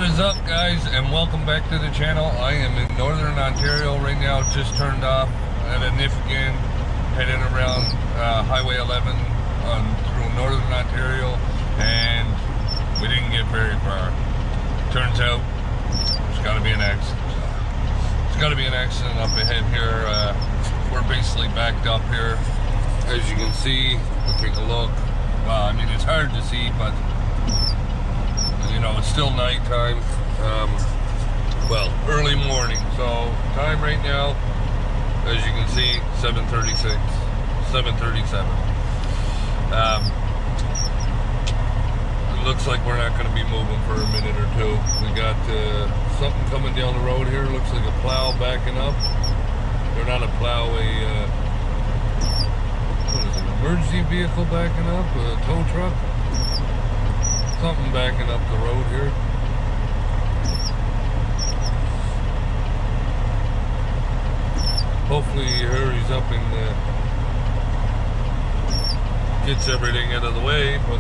What is up, guys, and welcome back to the channel. I am in Northern Ontario right now. Just turned off at a Nifigan, heading around Highway 11 through Northern Ontario, and we didn't get very far. Turns out there's got to be an accident. There's got to be an accident up ahead here. We're basically backed up here. As you can see, we'll take a look. Well, I mean, it's hard to see, but you know, it's still nighttime. Well, early morning. So time right now, as you can see, 7:36, 7:37. It looks like we're not going to be moving for a minute or two. We got something coming down the road here. Looks like a plow backing up. They're not a plow, what is it, emergency vehicle backing up, a tow truck? Something backing up the road here. Hopefully he hurries up and gets everything out of the way, but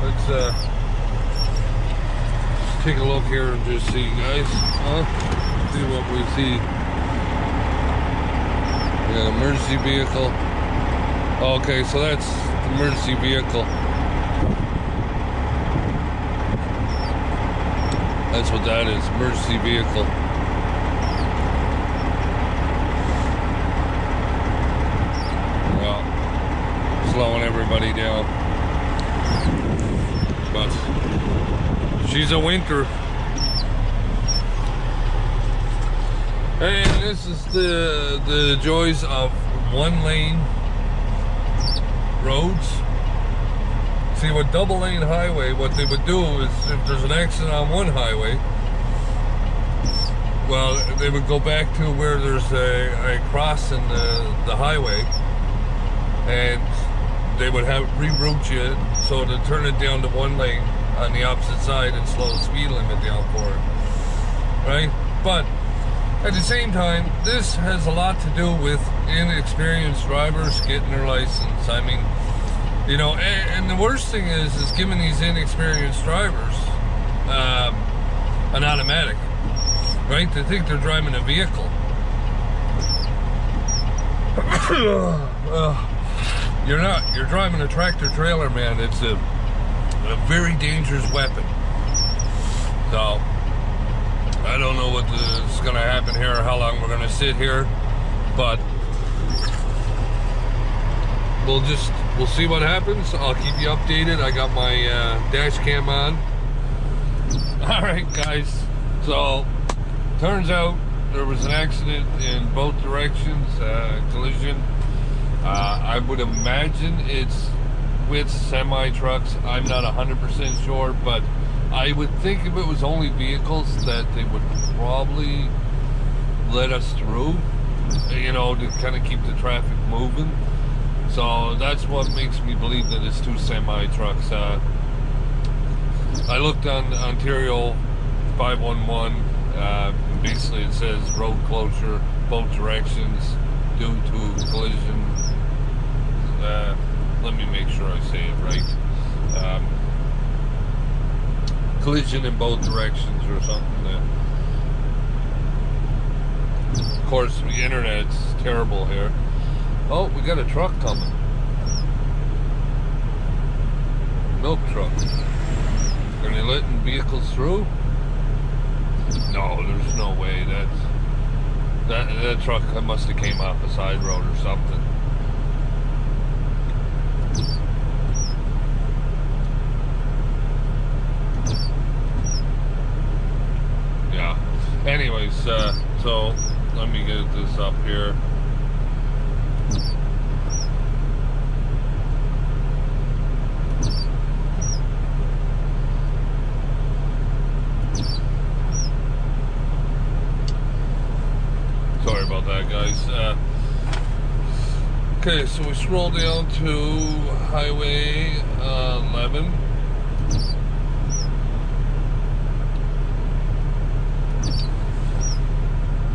let's take a look here and just see, guys. See what we see. We got an emergency vehicle. Okay, so that's the emergency vehicle. That's what that is, emergency vehicle. Well, slowing everybody down. But she's a winter. And this is the joys of one-lane roads. See, with double-lane highway, what they would do is, if there's an accident on one highway, well, they would go back to where there's a cross in the highway, and they would have reroute you so to turn it down to one lane on the opposite side and slow the speed limit down for it, right? But at the same time, this has a lot to do with inexperienced drivers getting their license. I mean, you know, and the worst thing is giving these inexperienced drivers an automatic, right? They think they're driving a vehicle. You're not. You're driving a tractor trailer, man. It's a very dangerous weapon. So I don't know what is going to happen here or how long we're going to sit here, but we'll see what happens. I'll keep you updated. I got my dash cam on. All right, guys. So turns out there was an accident in both directions, collision. I would imagine it's with semi trucks. I'm not 100% sure, but I would think if it was only vehicles that they would probably let us through, you know, to kind of keep the traffic moving. So that's what makes me believe that it's two semi trucks. I looked on Ontario 511. Basically, it says road closure both directions due to collision. Let me make sure I say it right. Collision in both directions or something. Of course, the internet's terrible here. Oh, we got a truck coming. Milk truck. Are they letting vehicles through? No, there's no way. That truck must have came off a side road or something. Yeah. Anyways, so let me get this up here. Sorry about that, guys. Okay, so we scroll down to Highway 11.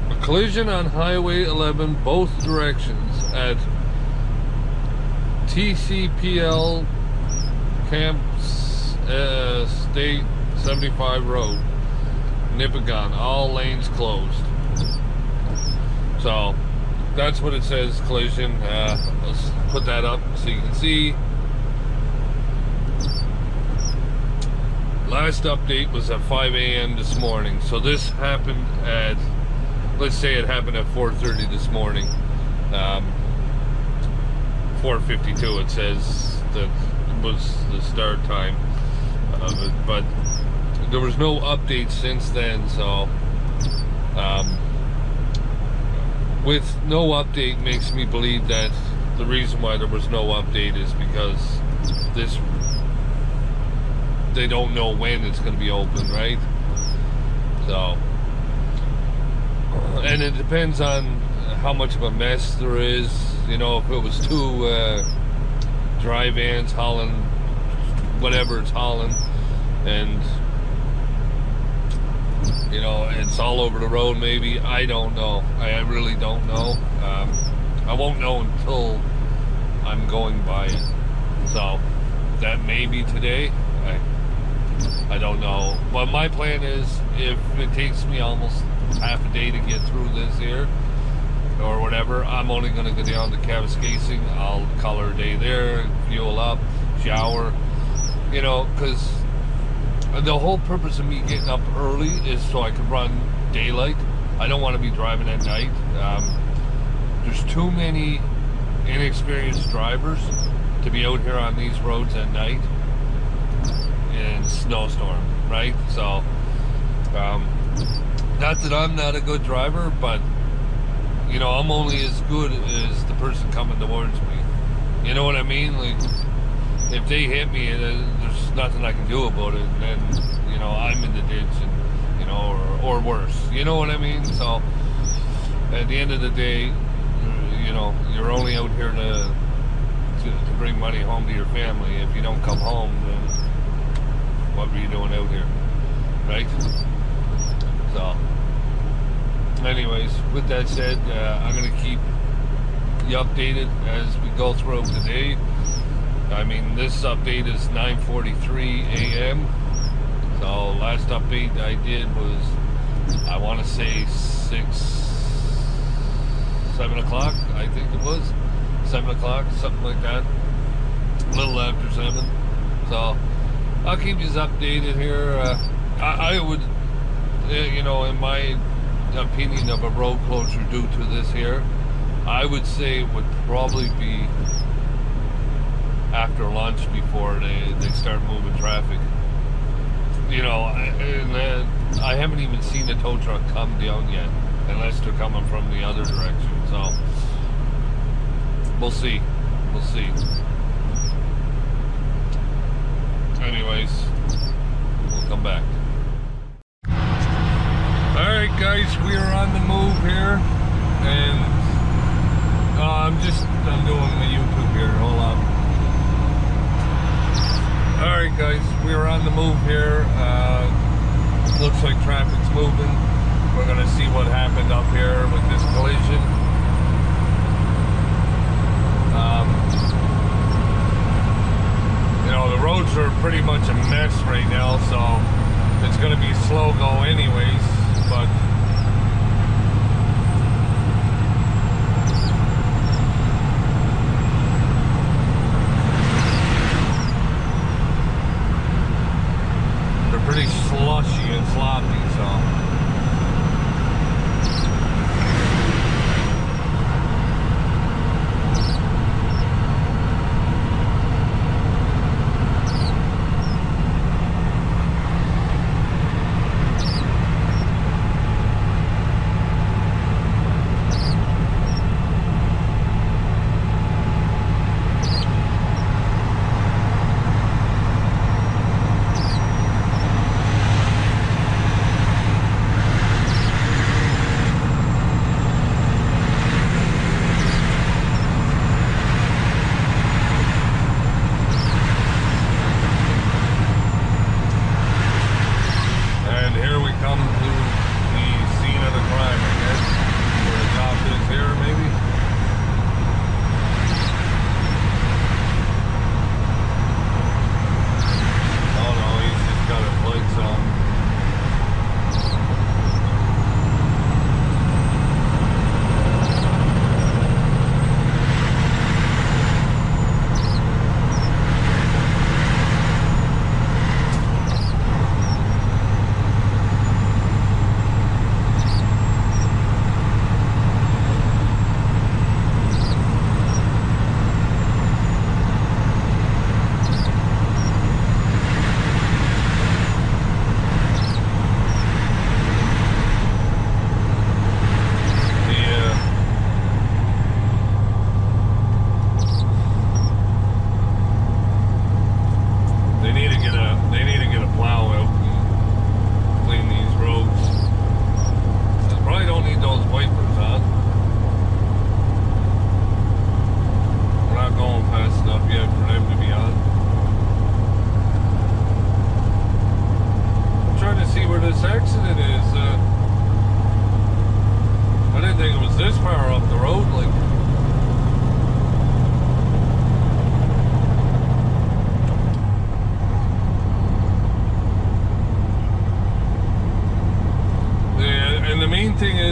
A collision on Highway 11, both directions at TCPL Camp State 75 road, Nipigon, all lanes closed. So that's what it says, collision. Let's put that up so you can see. Last update was at 5 a.m. this morning. So this happened at, let's say it happened at 4:30 this morning. 4:52 it says that was the start time of it, but there was no update since then. So with no update makes me believe that the reason why there was no update is because they don't know when it's going to be open, right? So, and it depends on how much of a mess there is. You know, if it was two dry vans hauling whatever it's hauling, and you know, it's all over the road, maybe. I don't know. I really don't know. I won't know until I'm going by it. So that may be today. I don't know. But my plan is, if it takes me almost half a day to get through this here, or whatever, I'm only going to go down to Kapuskasing. I'll color a day there, fuel up, shower, you know, because the whole purpose of me getting up early is so I can run daylight. I don't want to be driving at night. There's too many inexperienced drivers to be out here on these roads at night in snowstorm, right? So, not that I'm not a good driver, but you know, I'm only as good as the person coming towards me. You know what I mean? Like, if they hit me, there's nothing I can do about it, and then, you know, I'm in the ditch, and, you know, or worse. You know what I mean? So, at the end of the day, you know, you're only out here to bring money home to your family. If you don't come home, then what were you doing out here, right? So, anyways, with that said, I'm going to keep you updated as we go throughout the day. I mean, this update is 9:43 a.m. So last update I did was, I want to say 7 o'clock, I think it was. 7 o'clock, something like that. A little after 7. So I'll keep you updated here. I would, you know, in my opinion of a road closure due to this here, I would say it would probably be after lunch before they start moving traffic. You know, and I haven't even seen the tow truck come down yet, unless they're coming from the other direction. So we'll see. We'll see. Anyways, we'll come back. Alright guys, we are on the move here, and I'm doing the YouTube here, hold on. Alright guys, we are on the move here. Looks like traffic's moving. We're going to see what happened up here with this collision. You know, the roads are pretty much a mess right now, so it's going to be slow go anyways, but they're pretty slushy and sloppy, so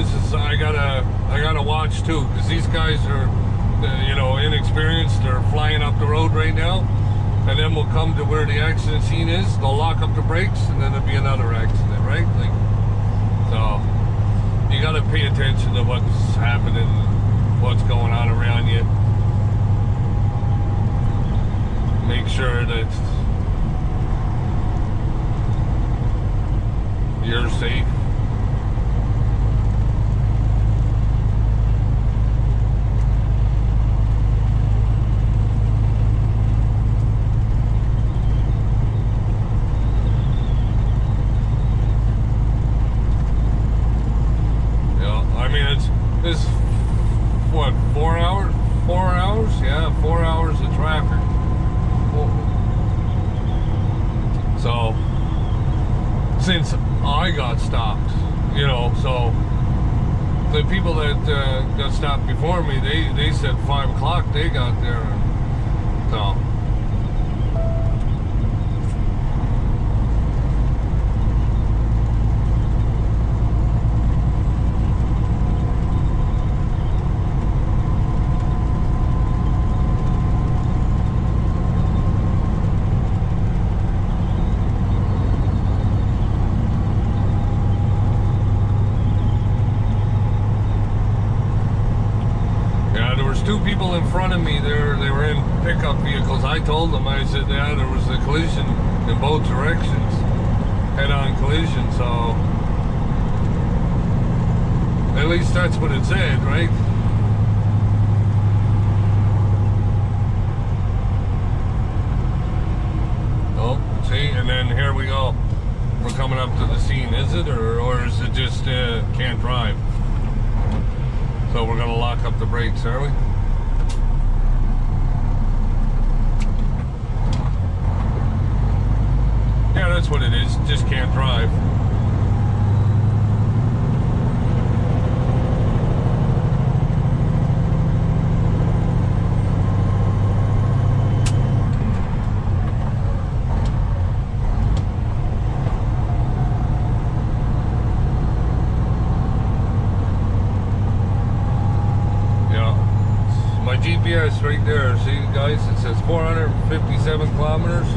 is I gotta watch too, because these guys are, you know, inexperienced. They're flying up the road right now, and then we'll come to where the accident scene is. They'll lock up the brakes, and then there'll be another accident, right? Like, so you gotta pay attention to what's happening, what's going on around you. Make sure that you're safe. It's what, 4 hours? 4 hours? Yeah, 4 hours of traffic. So, since I got stopped, you know, so the people that got stopped before me, they said 5 o'clock they got there. So, two people in front of me there, they were in pickup vehicles. I told them, I said, yeah, there was a collision in both directions, head-on collision, so at least that's what it said, right? Oh, see, and then here we go. We're coming up to the scene, is it? Or is it just can't drive? So we're gonna lock up the brakes, are we? Yeah, that's what it is. Just can't drive. GPS right there, see guys, it says 457 kilometers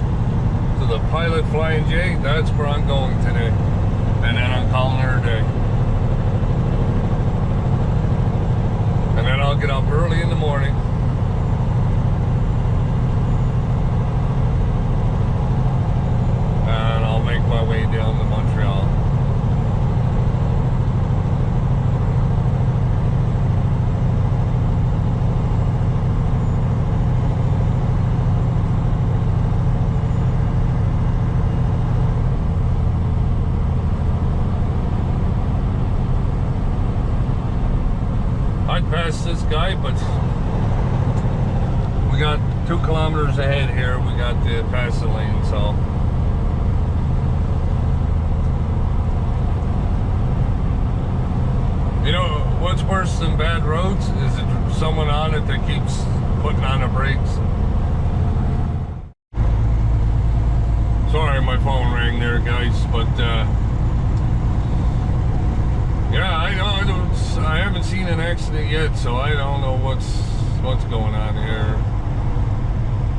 to the Pilot Flying J. That's where I'm going today, and then I'm calling her a day, and then I'll get up early in the morning and I'll make my way down to Montreal. Past this guy, but we got 2 kilometers ahead here. We got the passing lane, so you know what's worse than bad roads is it someone on it that keeps putting on the brakes. Sorry, my phone rang there, guys, but yeah, I haven't seen an accident yet, so I don't know what's going on here.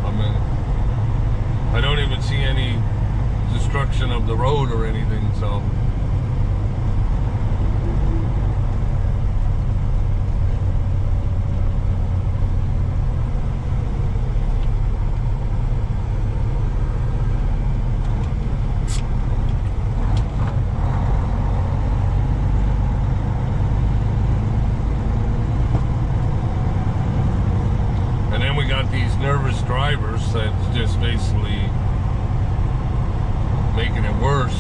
I mean, I don't even see any destruction of the road or anything, so. Nervous drivers that's just basically making it worse.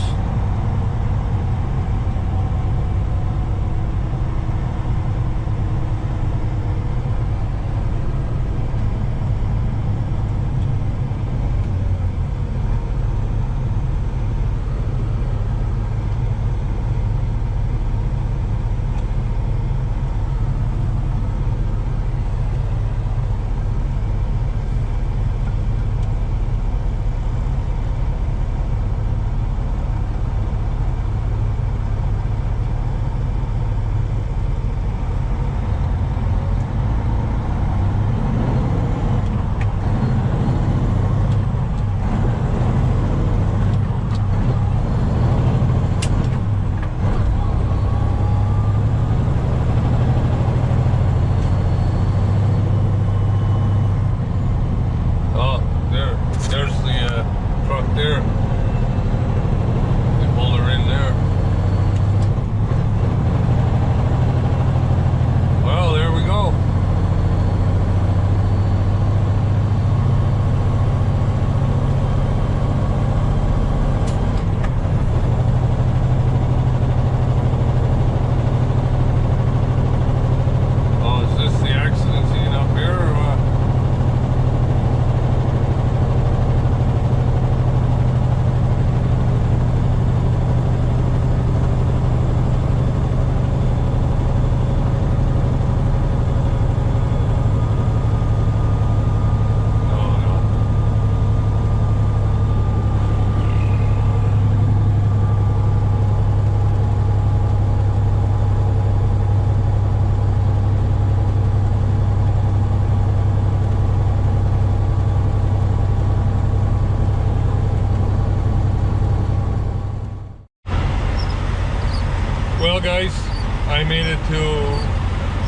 Well, guys, I made it to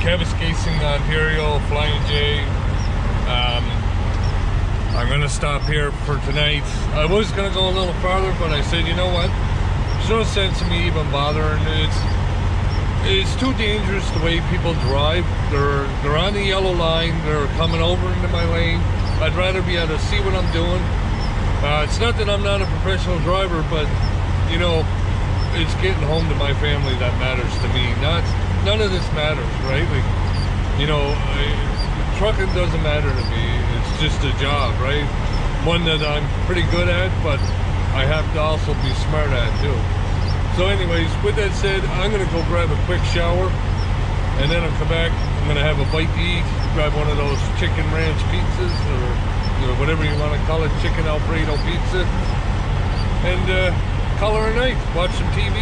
Kapuskasing, Ontario, Flying J. I'm gonna stop here for tonight. I was gonna go a little farther, but I said, you know what? There's no sense in me even bothering. It's too dangerous the way people drive. They're on the yellow line. They're coming over into my lane. I'd rather be able to see what I'm doing. It's not that I'm not a professional driver, but you know, it's getting home to my family that matters to me. None of this matters, right? Like, you know, trucking doesn't matter to me. It's just a job, right? One that I'm pretty good at, but I have to also be smart at too. So anyways, with that said, I'm gonna go grab a quick shower, and then I'll come back. I'm gonna have a bite to eat, grab one of those chicken ranch pizzas, or you know, whatever you want to call it, chicken Alfredo pizza, and call her a night, watch some TV,